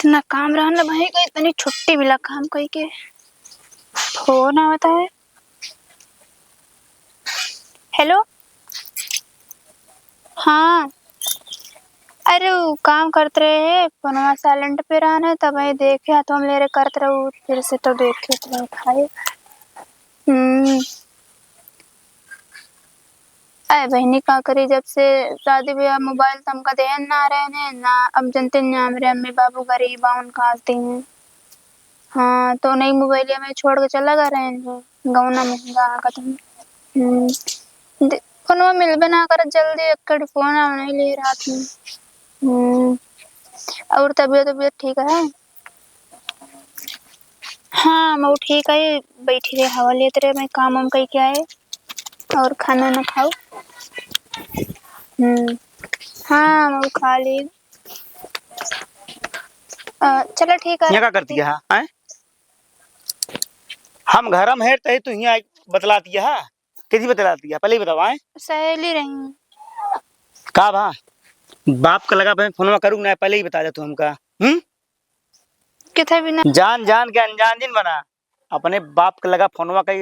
इतना काम रहा ना भाई का, इतनी छुट्टी मिला काम कही के फोन आवता है। हेलो, हाँ, अरे वो काम करते रहे फोनवा साइलेंट पे रहना तब मैं देखे तो हम ले रहे करते रहो फिर से तो देखे तो खाए। अरे बहनी का करी, जब से शादी ब्याह मोबाइल तो हमका ध्यान ना रहे ने ना। अब जनते ना मेरे अम्मी बाबू गरीब उनका आती हैं। हाँ तो नई मोबाइल में छोड़ के चला गया रहे गौना महंगा का तुम। फोनवा मिलबे ना कर जल्दी, एक फोन आ नहीं ले रात में। और तबीयत ठीक है? हाँ मैं ठीक है, बैठी रहे हवा लेते रहे, मैं काम वाम कही के आए और खाना ना खाओ। हाँ मैं खा ली। चलो ठीक है। यहाँ क्या करती है? हम घर में है तही तू यहाँ बतलाती है, किसी बतलाती है? पहले ही बताओ। सहेली रही का भा बाप का लगा फोन करूँ ना, पहले ही बता दे तू हमका। किथे भी ना जान जान के अनजान दिन बना। अपने बाप का लगा फोनवा का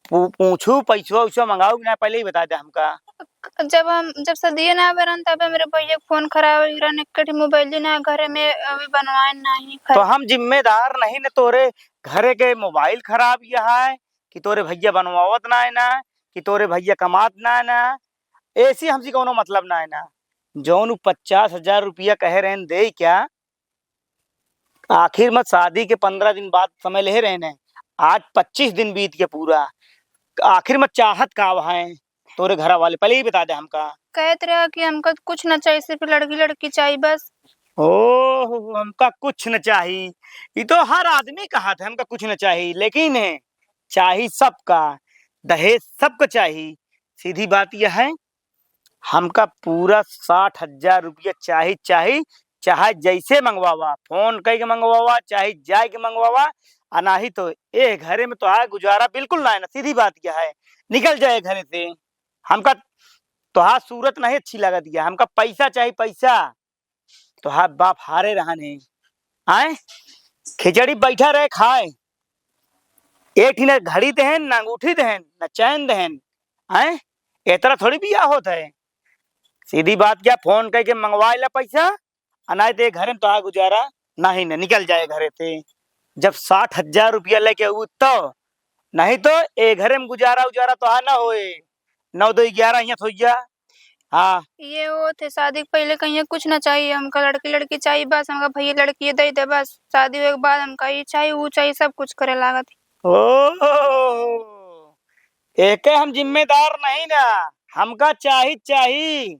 पूछू पैसा वैसा मंगाऊ ना, पहले ही बता दे हमका। जब सदिये ना बरन तब मेरे भैया फोन खराब रहने कटी मोबाइल ना घर में अभी बनवाए नहीं तो हम जिम्मेदार नहीं न तोरे घरे के मोबाइल खराब यह है कि तोरे भैया बनवावत ना है ना, कि तोरे भैया कमात ना है ना। ऐसी हमसे कोनो मतलब ना है ना। जौन 50,000 रुपया कहे रहे दे क्या, आखिर में शादी के 15 दिन बाद समय ले रहे ने, आज 25 दिन बीत के पूरा, आखिर में चाहत का है तोरे घर वाले? पहले ही बता दे हमका। कहते रहे कि हमको कुछ न चाहिए, सिर्फ लड़की लड़की चाहिए बस। ओ हमका कुछ न चाहिए, ये तो हर आदमी कहा था हमका कुछ न चाहिए, लेकिन है चाहिए सबका, दहेज सबको चाहिए। सीधी बात यह है, हमका पूरा 60,000 रुपया चाहिए चाहिए, चाहे जैसे मंगवावा, फोन करके मंगवावा, चाहे जाए के मंगवावा। नहीं तो ये घरे में तो है गुजारा बिल्कुल ना है ना। सीधी बात क्या है, निकल जाए घरे से। हमका तो हाँ सूरत नहीं अच्छी लगा दिया, हमका पैसा चाहिए पैसा। तो हाँ बाप हारे रहने आए, खिचड़ी बैठा रहे खाए, एक ही न घड़ी दहन न अंगूठी दहन न चैन दहन। आए इतना थोड़ी बिया होता है। सीधी बात क्या, फोन करके मंगवा ला पैसा, अनाज दे घरे में तो आ गुजारा नहीं न, निकल जाए घरे से। जब 60,000 रुपया लेके तो नहीं तो ए घरे में गुजारा उजारा तो आ ना होए। 9 2 11 यहाँ थोइया। हाँ ये वो थे शादी के पहले कहीं कुछ ना चाहिए, हमका लड़की लड़की चाहिए बस। हमका भैया लड़की दे दे बस, शादी के बाद हमका ये चाहिए वो चाहिए, सब कुछ करे लागत। ओ एक हम जिम्मेदार नहीं ना, हमका चाहिए।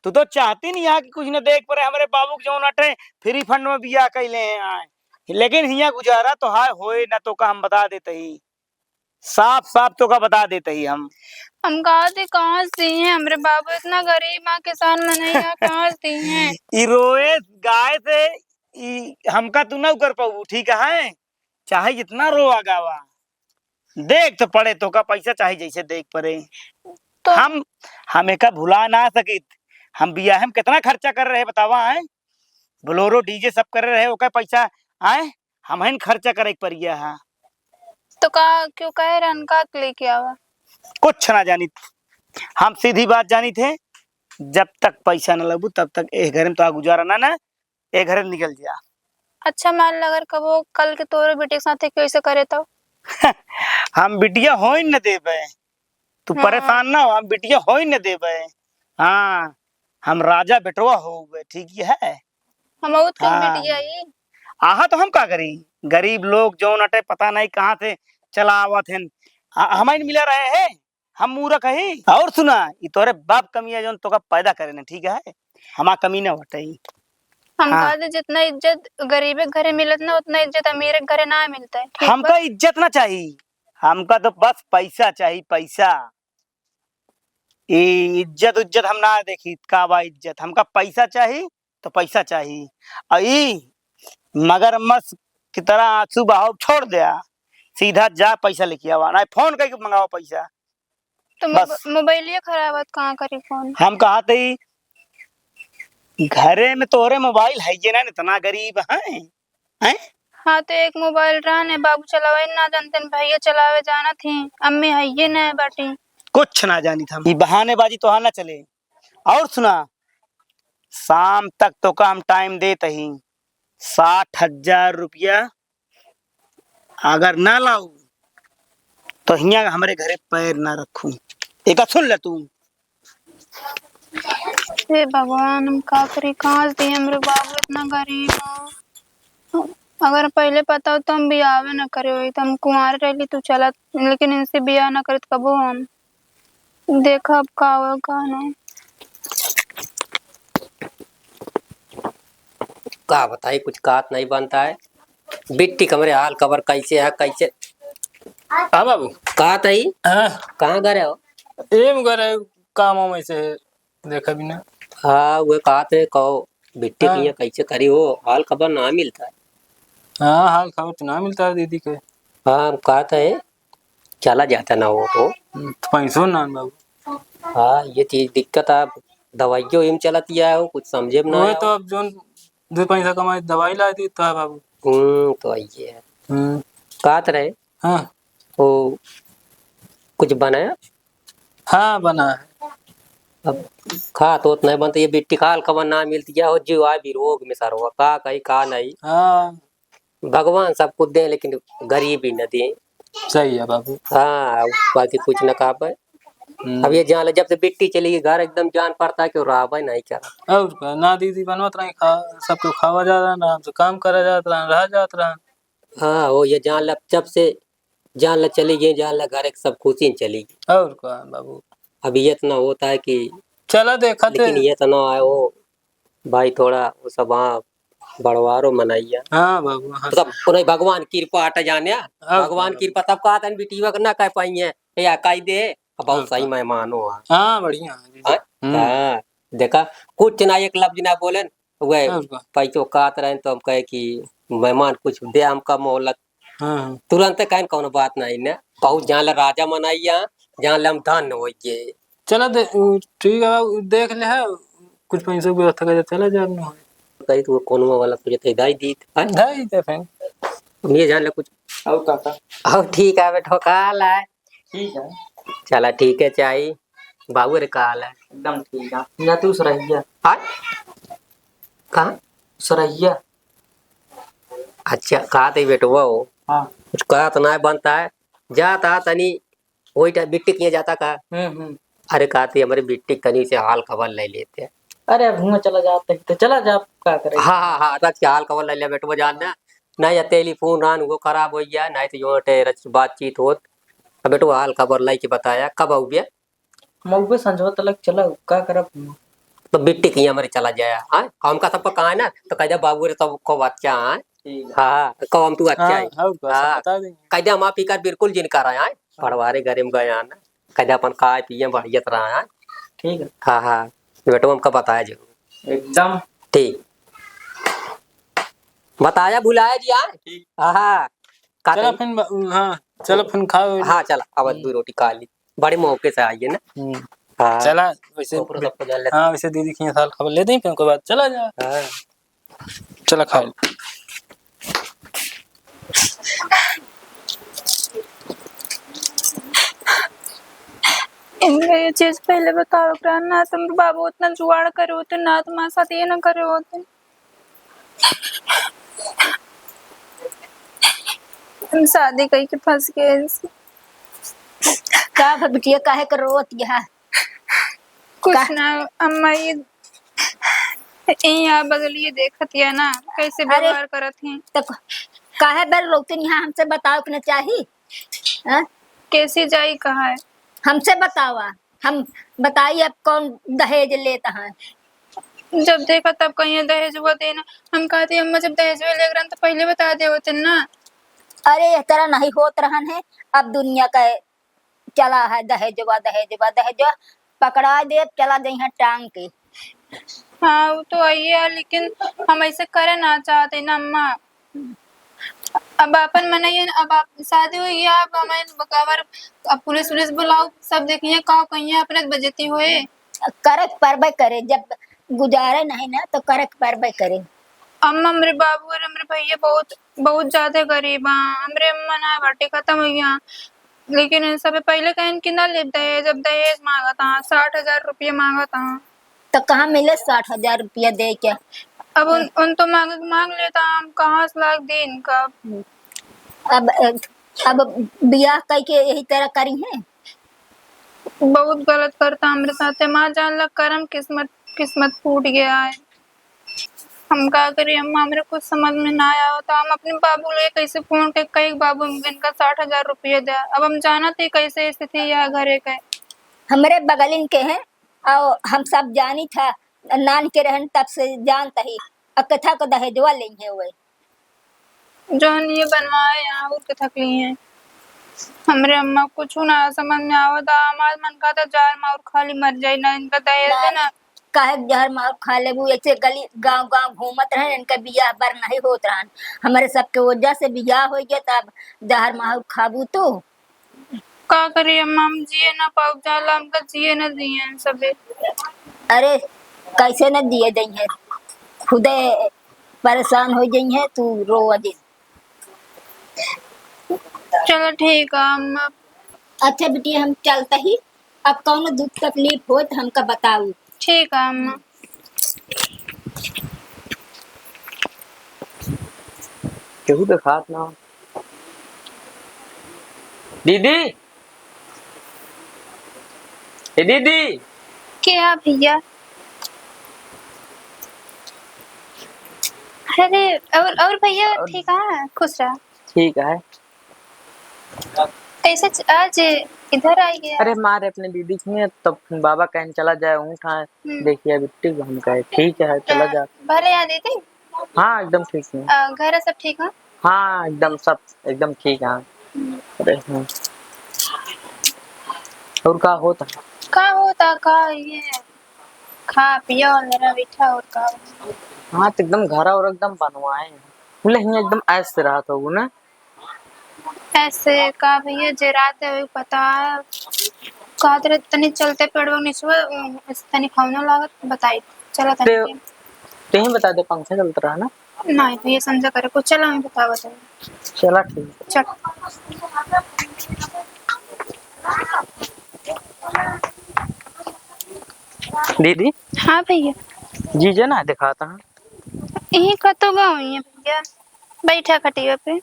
तू तो चाहती नहीं यहाँ कि कुछ न देख पड़े हमारे बाबू के जो नटे फ्री फंड में बिया कैले हैं आए, लेकिन हिया गुजारा तो हाय होए ना। तो का हम बता देते ही, साफ साफ तो का बता देते ही हम कहाँ से हैं, हमारे बाबू इतना गरीब माँ किसान में नहीं है, कहाँ से हैं। रोए गाय से हमका तू ना कर पाऊ, ठीक है? चाहे जितना रो गावा, देख तो पड़े तो का पैसा चाहिए जैसे देख पड़े। तो हमें का भुला ना सकित, हम बिया हम कितना खर्चा कर रहे बतावा है, बोलोरो डीजे सब कर रहे ओका पैसा आए हम खर्चा करे परिया है। तो का क्यों कह रहे का लेके आवा? कुछ ना जानी, हम सीधी बात जानी थे, जब तक पैसा न लगू तब तक ए घर में तो आ गुजारा ना ए घर में निकल जा। अच्छा मान लगर कबो कल के तोरे बेटे के साथ कैसे करे तो हम बिटिया हो न देवे, तू परेशान ना हो, हम बिटिया हो न देवे। हाँ हम राजा बेटवा हो गए, ठीक है? हम बिटिया ही आहा तो हम का करी, गरीब लोग जो नटे पता नहीं कहाँ से चला आवत हैं, हमारे मिला रहे हैं, हम मूर्ख है। और सुना, ये तोरे बाप कमी है जो तो का पैदा करे ना, ठीक है? हमारा कमी ना हटे। हम कहते जितना इज्जत गरीब के घरे मिलत ना उतना इज्जत अमीर के घरे ना मिलता है। हमका इज्जत ना चाहिए, हमका तो बस पैसा चाहिए पैसा। इज्जत उज्जत हम ना देखी का बा इज्जत, हमका पैसा चाहिए तो पैसा चाहिए। मगरमच्छ की तरह आंसू बहाव छोड़ दिया, सीधा जा पैसा लेके आवा, ना फोन करके मंगाओ पैसा। तो मोबाइल खराब है, कहाँ करी फोन? हम कहा थे घरे में तोरे मोबाइल है ये ना, इतना गरीब हैं? हाँ तो एक मोबाइल रहा ने बाबू चलावे ना जानते न भैया चलावे जाना थी। अम्मी है ये न बाटी। कुछ ना जानी था, ये बहानेबाजी तो ना चले। और सुना, शाम तक तो काम टाइम देते ही 60,000 रुपया अगर ना लाऊ तो हिया हमारे घरे पैर ना रखू। एक सुन ले तू। हे भगवान हम का करी, कहाँ से दिए हमरे बाबू इतना गरीब हो। अगर पहले पता हो तो हम बियाह न करे हुई तो हम कुंवारे रहली तो चला, लेकिन इनसे बियाह न करे तो कबो हम देखा अब का हो का नहीं। का बताई, कुछ कात नहीं बनता है। बिट्टी कमरे हाल खबर कैसे है कैसे। हाँ बाबू। कहा तई हाँ कहाँ गए हो? एम करे काम में से देखा भी ना। हाँ वो कहा थे कहो बिट्टी हाँ की कैसे करी हो, हाल खबर ना मिलता है। हाँ हाल खबर तो ना मिलता है दीदी के। हाँ हम कहा था चला जाता ना हो तो। तो पैसों ना बाबू। हाँ ये चीज दिक्कत है, दवाइयों एम चलती है वो कुछ समझे में ना वो आया तो हो। अब जो 2 पैसा कमाए दवाई ला दी तो है बाबू। तो ये है। हम्म। कहा रहे हाँ वो कुछ बनाया। हाँ बना है। अब खा तो नहीं बनता, ये बिट्टी का हाल खबर ना मिलती है हो, जीव आ भी रोग में सर हुआ का कहीं का नहीं। हाँ भगवान सब कुछ दे लेकिन गरीबी न दे। सही है बाबू। हाँ बाकी कुछ न कहा पाए। अब ये जान ले जब से बिट्टी चली गई घर एकदम जान पड़ता है कि रहा भाई नहीं करा। और क्या, ना दीदी बनवत रही खा सबको खावा जा रहा ना, हमसे काम करा जात रहा रह जात रहा। हाँ वो ये जान ल जब से जान ल चली गई, जान ल घर एक सब खुशी में चली गई। और क्या बाबू। अब ये इतना होता है कि चला देखा थे। लेकिन ये इतना है वो भाई थोड़ा वो सब हाँ बड़वारो मनाइया। हाँ बाबू हाँ तो सब उन्हें भगवान की कृपा हट जाने, भगवान की कृपा तब कहा था बेटी ना कह पाई है या कही दे। अब बहुत सही मेहमान हो। हाँ बढ़िया है दीदी। हाँ देखा कुछ ना एक लफ्ज ना बोले वह और क्या। पैसों काट रहे तो हम कहे कि मेहमान कुछ दे हमका मोहलत, हाँ तुरंत कहीं कौन बात नहीं ना। बहुत जहाँ ला राजा मनाइया, जहाँ ला हम धन हो ये। चला ठीक है बाबू, देख ले है कुछ पैसों की व्यवस्था कर चला जा ना। कही तो कोनो वाला तुझे तो दाई दी है ढाई दे फिर। ये जान ले कुछ। और काका। अब ठीक है बेटो का हाल है? ठीक है चला ठीक है चाही बाबू रे का हाल है? एकदम ठीक है ना। तू सरैया हाँ कहाँ? सरैया। अच्छा कहा थे बेटो वो हाँ कुछ कहा तो ना बनता है। जाता तनी वही टाइम बिट्टी किए जाता का। अरे कहती हमारे बिट्टी तनी से हाल खबर ले लेते हैं। अरे अब हुआ चला जाते ही तो चला जा, क्या करे। हाँ हाँ हाँ रच के हाल खबर ले लिया बेटो जानना। नहीं टेलीफोन रान वो खराब हो गया, नहीं तो यो रच बातचीत होत। अब बेटो हाल खबर लाई के बताया कब आओ गया। मऊबे संजवा तलक चला, क्या करब। तो बिट्टी की हमारे चला जाया। हाँ हमका सबका कहा है ना तो कह बाबू रे सब को अच्छा है। हाँ कहो हम तू अच्छा है। हाँ और क्या, सब बता देंगे। कह हम आप फिकर बिल्कुल जिनकर आए पड़वारे घरे में गए ना। कह अपन खाए पिए बढ़ियत रहा है। ठीक है हाँ हाँ बेटो हमका बताया जरूर। एकदम ठीक बताया बुलाया जी। हाँ हाँ चला फिर हाँ चलो फिर खाओ। हाँ चला अब 2 रोटी खा ली, बड़े मौके से आइए ना। हाँ चला वैसे। सबको जान लेते। हाँ वैसे दीदी की साल खबर ले दें फिर कोई बात चला जा। हाँ चला खाओ। इनका ये चीज पहले बताओ करा ना, तुम बाबू उतना जुगाड़ करे होते ना, तुम्हारे साथ ये ना करे होते। तुम शादी कही के फंस गए इनसे। का बिटिया काहे कर रोत यहा? कुछ ना अम्मा ये यहाँ बगलिए देखत है ना कैसे व्यवहार करत हैं। तो काहे बर रोतन यहाँ हमसे बताओ कि न चाहिए। कैसे जाई कहा है हमसे बतावा, हम बताइए अब कौन दहेज लेता है। जब देखा तब कहीं दहेज हुआ देना। हम कहते अम्मा जब दहेज ले रहा तो पहले बता दे होते ना। अरे इस तरह नहीं होत रहन है, अब दुनिया का चला है दहेजवा दहेजवा दहेजवा पकड़ा दे चला दे यहाँ टांग के। हाँ वो तो आई है लेकिन हम ऐसे करे ना चाहते ना अम्मा। अब अपन मनाइए, अब आप शादी हुई है, आप हमारे बकावर अब पुलिस बुलाओ सब देखिए का कहीं अपने बजती हुए करे परबे करे जब गुजारे नहीं ना तो करे परबे करे। अम्मा मेरे बाबू और मेरे भैया बहुत बहुत ज्यादा गरीब हैं। हमरे अम्मा ना बाटी खत्म हुई हैं, लेकिन इन सब पहले कहीं कि ना ले दहेज, जब दहेज मांगा था 60,000 रुपये मांगा था। तो कहाँ मिले 60,000 रुपया दे के। अब उन तो मांग लेता, हम कहाँ से लाख दे इनका। अब अब बियाह कई के यही तरह करी है। बहुत गलत करता हमारे साथ, माँ जान लग करम किस्मत किस्मत फूट गया है। हम क्या करें अम्मा, हमरे कुछ समझ में ना आया होता। हम अपने बाबू ले कैसे फोन के कई बाबू इनका 60,000 रुपये दे। अब हम जाना थे कैसे स्थिति यह घरे के। हमारे बगलिन के हैं और हम सब जानी था, नान के रहन तब से जानता ही कथा को दहेजवा ले है वे जो ये बनवाए यहाँ उठ के थकली हैं। हमरे अम्मा कुछ ना समझ में आवता। हमारे मन का था जार मार खाली मर जाए ना, इनका दहेज देना। काहे जहर मार खा लेबू, ऐसे गली गांव गांव घूमत रहे, इनका बियाह बर नहीं होत रहन। हमारे सबके वजह से बियाह हो गया, तब जहर मार खाबू तो का करिए अम्मा, हम जिए ना पाऊ जाला, हमका जिए न दिए सबे। अरे कैसे न दिए दई है, खुदे परेशान हो गई है, तू रो अजी। चलो ठीक है अम्मा। अच्छा बेटी हम चलता ही, अब कौन दुख तकलीफ हो तो हमका बताऊ। ठीक है अम्मा। केहू देखात ना। दीदी, ए दीदी। क्या भैया? अरे और भैया ठीक है, खुश रहा। ठीक है। कैसे आज इधर आई गया? अरे मारे अपने दीदी की तब बाबा कहने चला जाए उठा देखिए बिट्टी हम कहे ठीक है चला जा। भले आ देते। हाँ एकदम ठीक है। घर सब ठीक है? हाँ एकदम सब एकदम ठीक है। अरे और का होता का ये खा पिया और मेरा बैठा और का। हाँ तो एकदम घर और एकदम बनवाए बोले एकदम ऐसे रहा था वो ना ऐसे का भैया जे रात है पता है का तेरे तनी चलते पेड़ों निचवा तनी खाना लागत बताई चला तनी ते ही बता दे पंखा चलता रहा ना। नहीं भैया समझा करे कुछ चला मैं बता चला ठीक चल। दीदी। हाँ भैया। जीजे ना दिखाता है यही का तो गाँव ही है भैया, बैठा खटिया पे।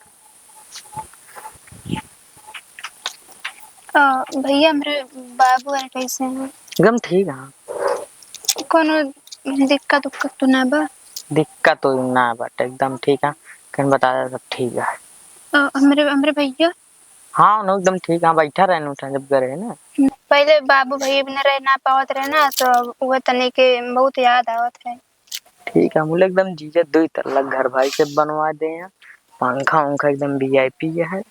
भैया मेरे बाबू है कैसे हैं? एकदम ठीक है। कोनो दिक्कत तो ना बा? दिक्कत तो ना बट एकदम ठीक है। कहीं बता दे सब ठीक है। हमरे भैया हाँ ना एकदम ठीक है बैठा रहे उठा जब गए ना। पहले बाबू भैया भी रह ना पावत रहे ना तो वो तने के बहुत याद आवत है। ठीक है मुझे एकदम जीजे दो तल्ला घर भाई से बनवा दे हैं पंखा उंखा एकदम वीआईपी है।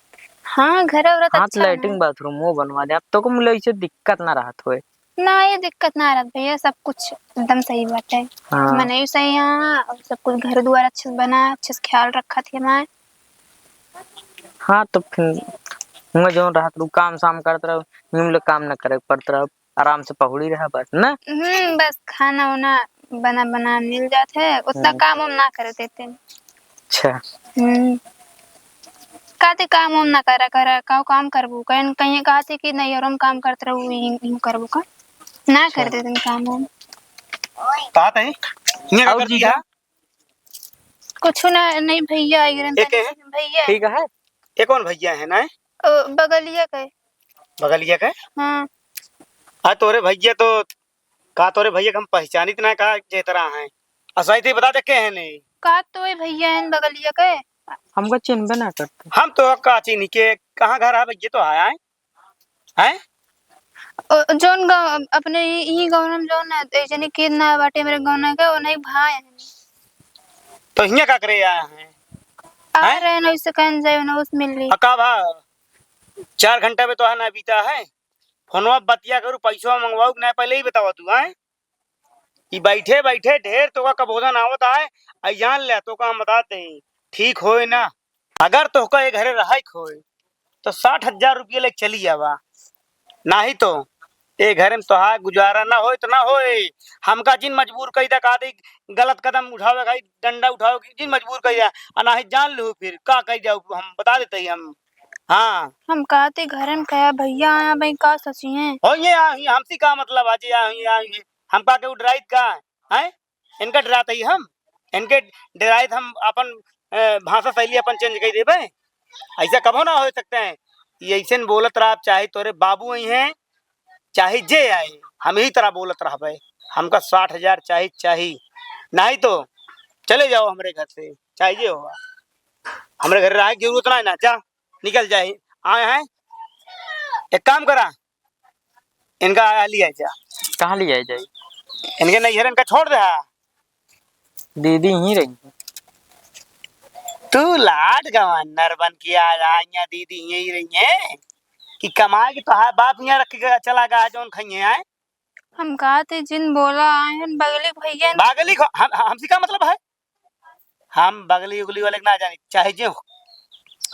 हाँ घर और हाँ अच्छा लैट्रिन बाथरूम वो बनवा दे अब तो को मुझे इसे दिक्कत ना रहत होए ना, ये दिक्कत ना रहत भैया, सब कुछ एकदम सही बात है। हाँ। मैंने भी सही है और सब कुछ घर द्वार अच्छे से बना अच्छे से ख्याल रखा थी मैं। हाँ तो फिर मैं जो रहत रू काम शाम करत रहो हम लोग काम ना करे पड़त रहो आराम से पहुड़ी रहा बस ना। बस खाना वाना बना मिल जाते है, उतना काम हम ना कर देते। अच्छा कहते काम हम ना करा का काम करबू कहीं कहीं कहते कि नहीं और हम काम करते रहू यूं करबू का ना कर देते काम हम बात है ये का कर दिया कुछ ना नहीं भैया एक है भैया ठीक है। ये कौन भैया है ना बगलिया के बगलिया का। हाँ हाँ तोरे भैया तो का तोरे भैया हम पहचानित ना का जे तरह है असही ते बता दे के है नहीं का तो ये भैया है बगलिया के हमको चिन्ह ना करते हम तो का चीनी के कहाँ घर है भैया तो आया है जोन गाँव अपने यही गाँव में जोन है जने के ना बाटे मेरे गाँव ना के वो नहीं भाई है तो हिया का करे आया है आ रहे ना उससे कहन जाए ना उस मिल रही का भा 4 घंटा में तो है ना बीता है फोनवा बतिया करू पैसा मंगवाऊ ना पहले ही बतावा तू है कि बैठे बैठे ढेर तो का कबोधन आवत है जान ले तो का हम बताते हैं ठीक होए ना अगर तो का घरे रहा खोए तो 60,000 रुपये ले चली जावा नहीं तो ए घर में तोहार गुजारा ना होए तो ना होए। हमका जिन मजबूर कई दा का दे गलत कदम उठावे गई डंडा उठाओ जिन मजबूर कई दा अनाही जान लू फिर का कई जाऊ हम बता देते ही हम। हाँ हम कहते घर में कहा भैया आया भाई का सची है। हो ये हमसी का मतलब आज ये हम का के डराइत का है इनका डराते ही हम इनके डराइत हम अपन भाषा शैली अपन चेंज कर देबे। ऐसा कभो ना हो सकते हैं। ये ऐसे बोलत रहा चाहे तोरे बाबू ही हैं चाहे जे आए हम यही तरह बोलत रहा। हमका 60,000 चाहिए नहीं तो चले जाओ हमारे घर से चाहे जे होगा हमारे घर रहे की जरूरत ना है ना जा निकल जाए आए हैं। एक काम करा इनका लिया जा कहाँ ले जाए जाए? इनके नैहर इनका छोड़ दे। दीदी यहीं रही है। तू लाड गवर्नर बन के आ रहा दीदी यही रही है कि कमा के तो बाप यहाँ रख के चला गया जो खाइए आए। हम कहते जिन बोला आए हैं बगली भैया बागली हमसे का मतलब है। हम बगली उगली वाले ना जाने चाहे जो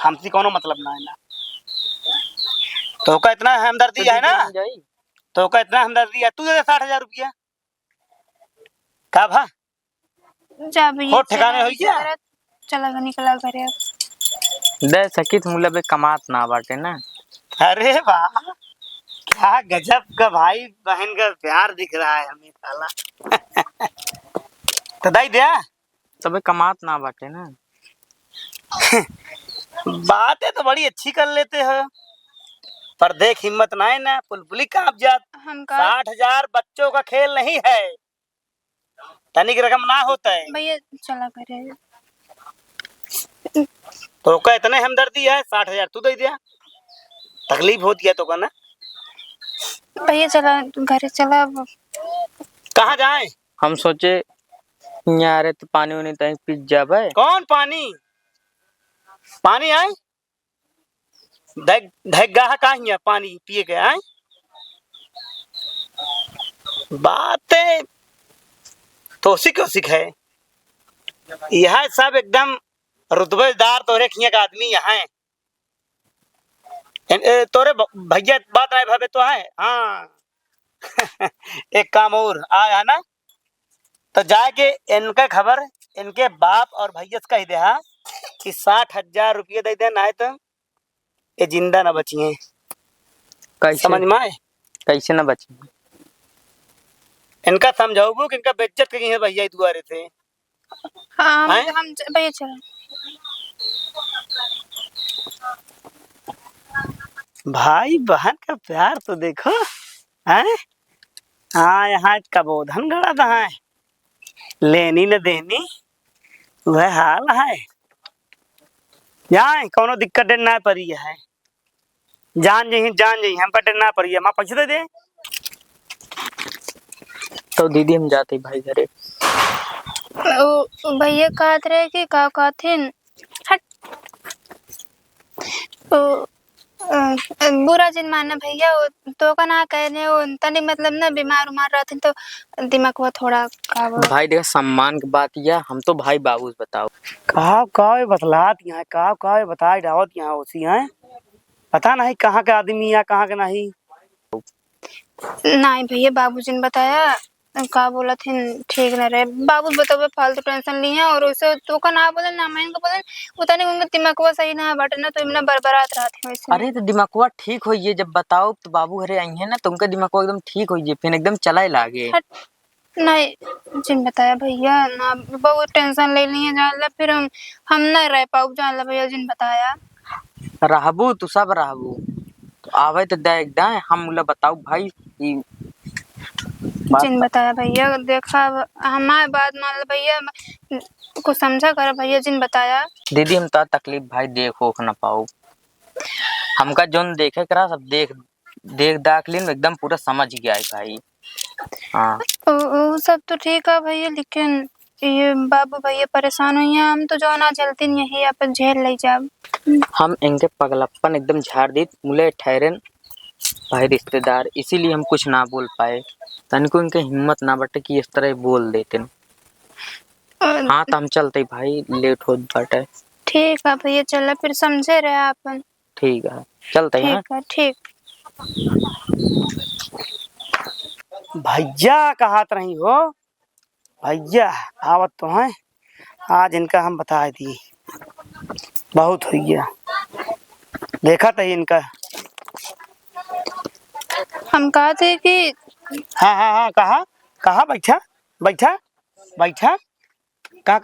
हमसे कोनो मतलब ना है ना। तो का इतना हमदर्दी है ना तो का इतना हमदर्दी है तू दे 60,000 रुपया का भा जा भैया हो ठिकाने हो गया चला निकला करे दे सकित मूल्य पे कमात ना बाटे ना। अरे वाह क्या गजब का भाई बहन का प्यार दिख रहा है हमें साला। तो दाई दिया तबे कमात ना बाटे ना। बातें तो बड़ी अच्छी कर लेते हो पर देख हिम्मत ना है ना पुलपुली कांप जात। हम का 60,000 बच्चों का खेल नहीं है तनिक रकम ना होता है। भैया चला करे तो का इतने हमदर्दी है 60,000 तू दे दिया तकलीफ होती है तो का ना। भैया चला घर चला। कहाँ जाए हम सोचे यार तो पानी वानी तक पी जाबे। कौन पानी पानी आए धैक गाह का पानी पिए के आए। बातें तो सिख है यह सब एकदम रुतबेदार तोरे खिया का आदमी यहाँ है। तोरे भैया बात आए भावे तो है हाँ। एक काम और आया ना तो जाके इनका खबर इनके बाप और भैया कह दे हाँ कि 60,000 रुपये दे दे ना है तो ये जिंदा ना बची है। कैसे समझ में आए कैसे ना बची? इनका समझाओ कि इनका बेइज्जत करी है भैया दुआरे से। हाँ हैं? हम भैया चला भाई बहन का प्यार तो देखो हैं। हाँ यहाँ का बोधन गड़ा था है लेनी न देनी वह हाल है। यहाँ कोनो दिक्कत ना पड़ी है जान जी हमका डर ना पड़ी है माँ पैसे दे दे। तो दीदी हम जाते भाई घरे। भैया कहत रहे कि का कहथिन हट बुरा जिन माना भैया तो का ना कहने वो तनी मतलब ना बीमार उमार रहते तो दिमाग वो थोड़ा का भाई देखा सम्मान की बात या हम तो भाई बाबू बताओ कहा बतलात यहाँ कहा बताए डावत यहाँ उसी हैं पता नहीं कहाँ के आदमी या कहाँ के नहीं। नहीं भैया बाबूजी ने बताया का बोला थे ठीक न रहे बाबू बताओ फालतू टेंशन ली है और उसे तो का ना बोले ना मैं इनको बोले उतने उनका दिमाग सही ना बटे ना तो इतना बरबरात रहते हैं वैसे। अरे तो दिमागवा ठीक होइए जब बताओ तो बाबू घरे आई है ना तो उनका दिमागवा एकदम ठीक होइए फिर एकदम चलाए लागे। नहीं जिन बताया भैया ना बहुत टेंशन ले ली है जान ला फिर हम ना रह पाऊ जान ला भैया जिन बताया रहबू तू सब रहबू तो आवे तो देख दे हम उला बताओ भाई जिन बताया भैया देखा हमारे बात मान लो भैया को समझा कर भैया जिन बताया। दीदी हम तो तकलीफ भाई देखो ना पाओ हमका जोन देखे करा सब देख दाख लीन एकदम पूरा समझ गया है भाई। हाँ वो सब तो ठीक है भैया लेकिन ये बाबू भैया परेशान हुई हैं हम तो जो ना चलती यही अपन झेल ले जाब। हम इनके पगलप्पन एकदम झाड़ दी मुले ठहरे भाई रिश्तेदार इसीलिए हम कुछ ना बोल पाए तनिको इनके हिम्मत ना बटे कि इस तरह बोल देते। हाँ तो हम चलते भाई लेट हो बटे। ठीक है भैया चलो फिर समझे रहे अपन। ठीक है चलते हैं। ठीक है ठीक। भैया कहत रही हो, भैया आवत तो हैं। आज इनका हम बता दिए, बहुत हो गया, देखा था इनका। हम कहा थे कि हाँ हाँ हाँ, कहा कहा, बैठा बैठा बैठा, का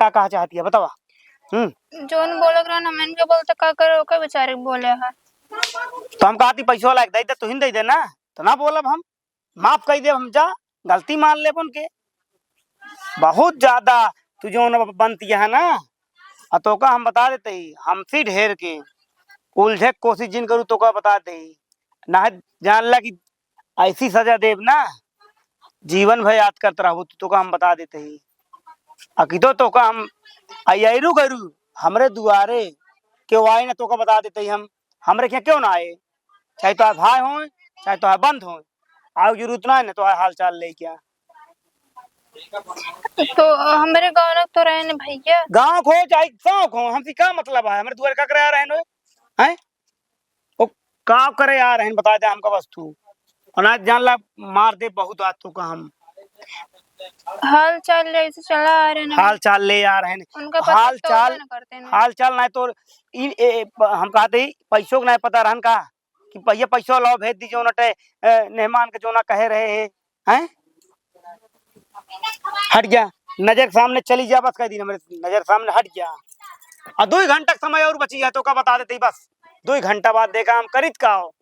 कहा चाहती है बतावा। जोन बोले रहा ना मैंने बोलते का करो के बेचारे बोले है। तो हम कहती पैसों लायक दे तू ही दे देना, तो ना बोलब हम, माफ कर दे हम, जा गलती मान ले उनके। बहुत ज्यादा तू जो न बनती है ना, तो का हम बता देते ही, हमसे ढेर के उलझे कोशिश जिन करूँ तो का बता दे ही ना, जान ला कि ऐसी सजा देव ना जीवन भर याद करता रहू, तो का हम बता देते ही। अकिदो तो का हम अयरू करू हमरे दुआरे क्यों आए ना, तो का बता देते ही हम, हमरे क्या क्यों ना आए, चाहे तो भाई हो चाहे तो बंद हो, आओ जरूरत ना है ना, तो हाल चाल ले क्या। तो हमारे गाँव में तो रहे न भैया। गाँव खो चाहे शौक हो, हमसे क्या मतलब है, हमारे दुआर का करे आ रहे हैं, वो का करे आ रहे हैं, बता दे हमका वस्तु अनाज जान ला मार दे बहुत आतों का हम। हाल चाल ऐसे चला आ रहे ना, हाल चाल ले आ रहे हैं, उनका पता हाल तो चाल होबे न करते न। हाल चाल नहीं तो हम कहते ही पैसों का नहीं पता रहन का कि भैया पैसों लाओ भेज दीजिए नटे मेहमान के जो ना कहे रहे हैं। हट गया नजर सामने चली जा, बस कह दी मेरे नजर सामने हट गया। और 2 घंटा समय और बची है तो का बता देते ही, बस 2 घंटा बाद देखा हम करित का हो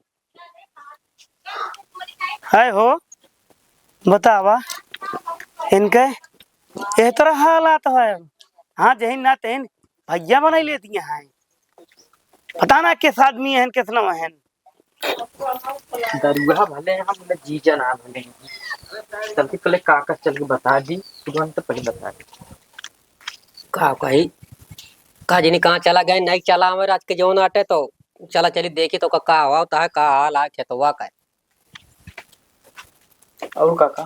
है हो, बतावा इनके ये तरह हालात है। हाँ जहिन ना तेन भैया बना लेती हैं, पता ना किस आदमी है किस न है। दरुआ भले हैं हम जीजा ना भले हैं। चलती पहले काका चल के बता दी, तुरंत तो पहले बता दी। का कही का जिनी कहाँ चला गए, नहीं चला हमारे आज के जो नाटे, तो चला चली देखी तो का हुआ होता है, का हाल है खेतवा का। और काका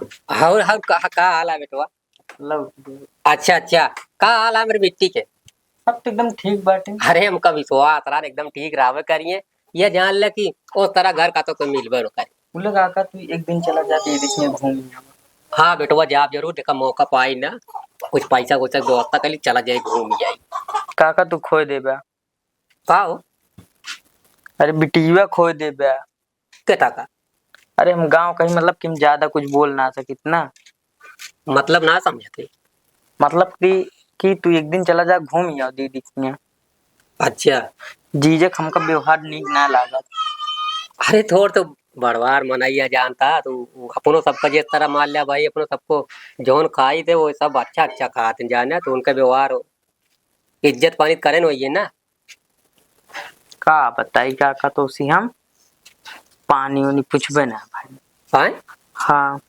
और हाँ का हाल है बेटवा। लव अच्छा अच्छा, का हाल है मेरी मिट्टी के। सब तो एकदम ठीक बाटे। अरे हमका विश्वास रहा एकदम ठीक रहा करिए, ये जान ले कि उस तरह घर का तो कोई मिलबे न करे। बोले काका तू एक दिन चला जा दीदी में घूम। हाँ बेटवा जाब जरूर, देखा मौका पाई ना, कुछ पैसा कुछ व्यवस्था कर ली, चला जाए घूम जाए। काका तू खोए दे बा। का हो अरे बिटिया खोए दे बा। कहता का अरे हम गांव कहीं मतलब कि हम ज्यादा कुछ बोल ना सकित ना, मतलब ना समझते। मतलब कि तू एक दिन चला जा घूम आओ दीदी में। अच्छा जीजक हमका व्यवहार नीक ना लागत। अरे थोड़ तो बड़वार मनाइया जानता तो अपनो सबका जिस तरह मान लिया भाई, अपनो सबको जौन खाई थे वो सब अच्छा अच्छा खाते जाने, तो उनका व्यवहार इज्जत पानी करे वही है ना। का बताई काका, तो उसी हम पानी वानी पूछबे ना भाई। हाँ हाँ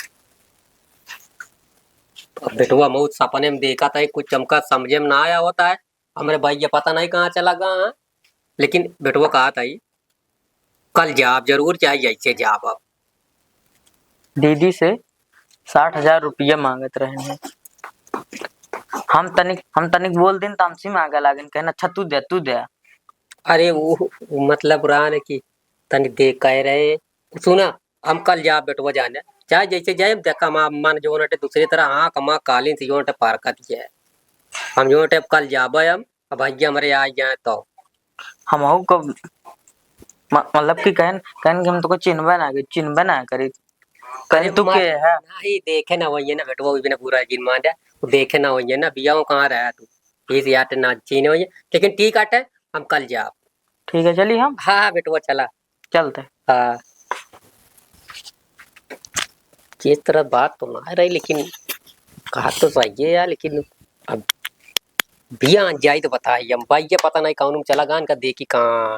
अब बेटुआ बहुत सपने में देखा था, कुछ चमका समझे में ना आया होता है, हमारे भाई ये पता नहीं कहाँ चला गया है। लेकिन बेटुआ कहा था ही कल जाब जरूर, चाहे जैसे जाब। अब दीदी से 60,000 रुपया मांगत रहे हैं। हम तनिक बोल दिन तो हमसे मांगा लागन, कहना अच्छा तू दे। अरे वो मतलब रहा ना कि तनी देख कह रहे सुना, हम कल जाब बेटुआ जाने, चाहे जैसे जाए देखा मन जो नटे दूसरी तरह हाँ कमा कालीन से जो नटे पार कर दिया है। हम जो नटे कल जाब हम, अब भैया हमारे आ जाए तो हम को मतलब कि कहन कि हम तो चिन्हबा ना करी करी तू के है। नहीं देखे ना वही है ना बेटुआ, भी ना पूरा जिन मान जा देखे ना वही है ना, बिया कहाँ रहा तू इस यार ना चीने वही है। लेकिन ठीक है हम कल जाब। ठीक है चलिए हम। हाँ बेटुआ चला चलते। हाँ जिस तरह बात तो ना रही, लेकिन कहा तो सही है यार, लेकिन अब बिया जाई तो बताइए हम भाई, ये पता नहीं कौन चला गान का देखी कहाँ।